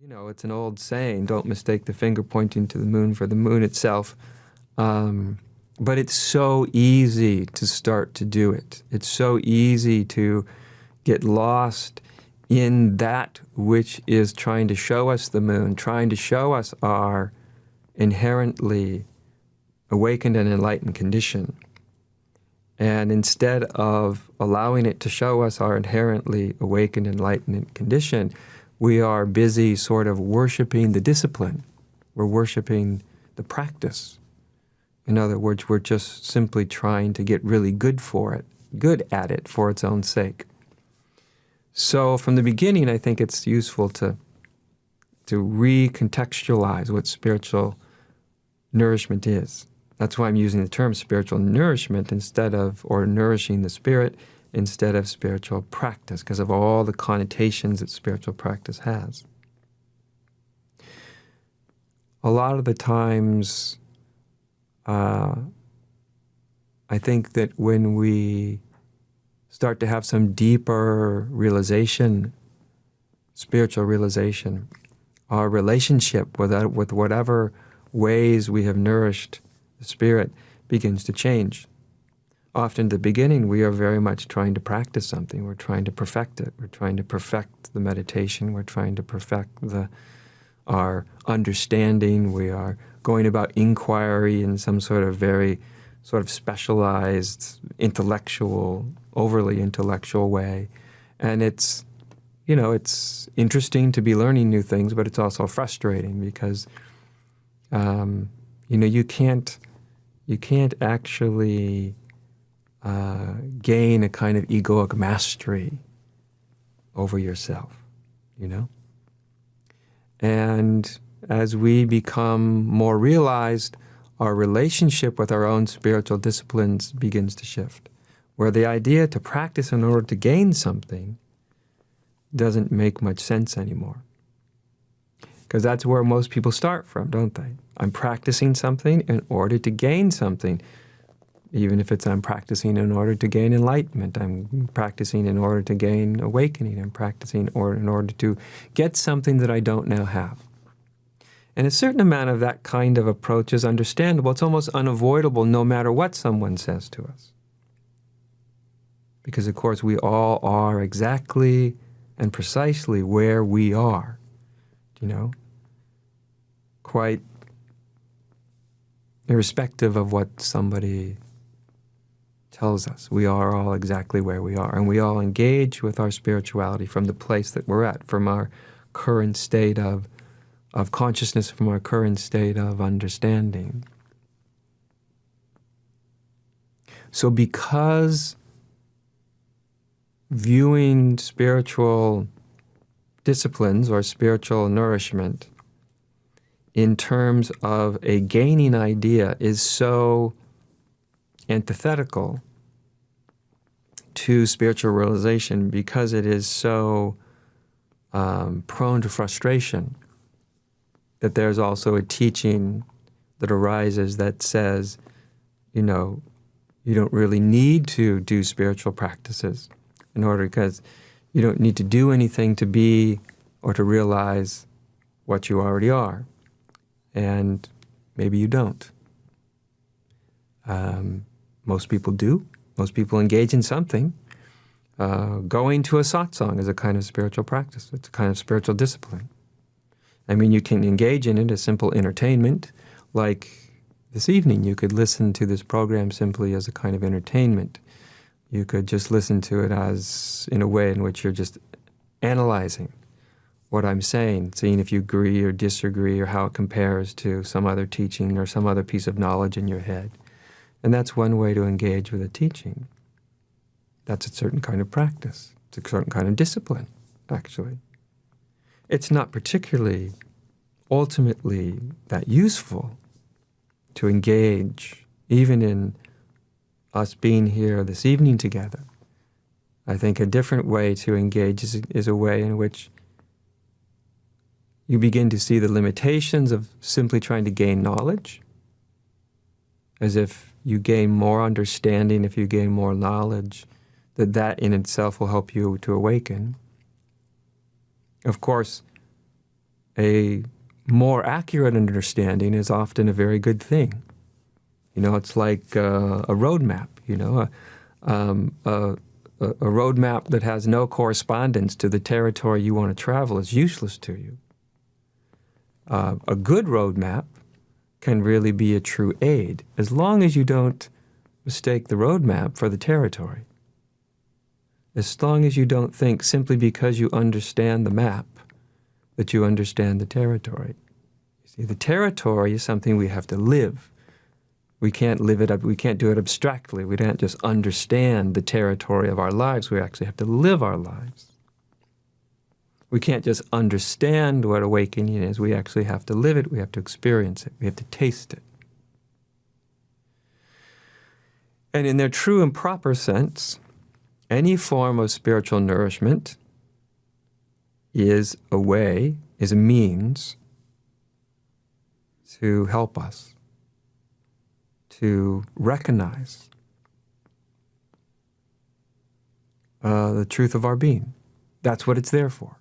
You know, it's an old saying, don't mistake the finger pointing to the moon for the moon itself. But it's so easy to start to do it. It's so easy to get lost in that which is trying to show us the moon, trying to show us our inherently awakened and enlightened condition. And instead of allowing it to show us our inherently awakened and enlightened condition, we are busy sort of worshiping the discipline. We're worshiping the practice. In other words, we're just simply trying to get really good at it for its own sake. So from the beginning, I think it's useful to recontextualize what spiritual nourishment is. That's why I'm using the term spiritual nourishment or nourishing the spirit, instead of spiritual practice, because of all the connotations that spiritual practice has. A lot of the times, I think that when we start to have some deeper realization, spiritual realization, our relationship with whatever ways we have nourished the spirit begins to change. Often at the beginning, we are very much trying to practice something. We're trying to perfect it. We're trying to perfect the meditation. We're trying to perfect our understanding. We are going about inquiry in some sort of very specialized, overly intellectual way. And it's interesting to be learning new things, but it's also frustrating because, you can't actually gain a kind of egoic mastery over yourself, And as we become more realized, our relationship with our own spiritual disciplines begins to shift, where the idea to practice in order to gain something doesn't make much sense anymore. Because that's where most people start from, don't they? I'm practicing something in order to gain something. Even if I'm practicing in order to gain enlightenment, I'm practicing in order to gain awakening, I'm practicing in order to get something that I don't now have. And a certain amount of that kind of approach is understandable. It's almost unavoidable no matter what someone says to us. Because, of course, we all are exactly and precisely where we are, quite irrespective of what somebody tells us. We are all exactly where we are, and we all engage with our spirituality from the place that we're at, from our current state of consciousness, from our current state of understanding. So because viewing spiritual disciplines or spiritual nourishment in terms of a gaining idea is so antithetical to spiritual realization, because it is so prone to frustration, that there's also a teaching that arises that says, you don't really need to do spiritual practices because you don't need to do anything to be or to realize what you already are. And maybe you don't. Most people do. Most people engage in something. Going to a satsang is a kind of spiritual practice. It's a kind of spiritual discipline. I mean, you can engage in it as simple entertainment. Like this evening, you could listen to this program simply as a kind of entertainment. You could just listen to it as in a way in which you're just analyzing what I'm saying, seeing if you agree or disagree or how it compares to some other teaching or some other piece of knowledge in your head. And that's one way to engage with a teaching. That's a certain kind of practice. It's a certain kind of discipline, actually. It's not particularly, ultimately, that useful to engage, even in us being here this evening together. I think a different way to engage is a way in which you begin to see the limitations of simply trying to gain knowledge, as if you gain more understanding, if you gain more knowledge, that in itself will help you to awaken. Of course, a more accurate understanding is often a very good thing. It's like a roadmap, a roadmap that has no correspondence to the territory you want to travel is useless to you. A good roadmap can really be a true aid, as long as you don't mistake the roadmap for the territory. As long as you don't think simply because you understand the map that you understand the territory. You see, the territory is something we have to live. We can't live it up. We can't do it abstractly. We don't just understand the territory of our lives. We actually have to live our lives. We can't just understand what awakening is. We actually have to live it. We have to experience it. We have to taste it. And in their true and proper sense, any form of spiritual nourishment is a way, is a means to help us to recognize the truth of our being. That's what it's there for.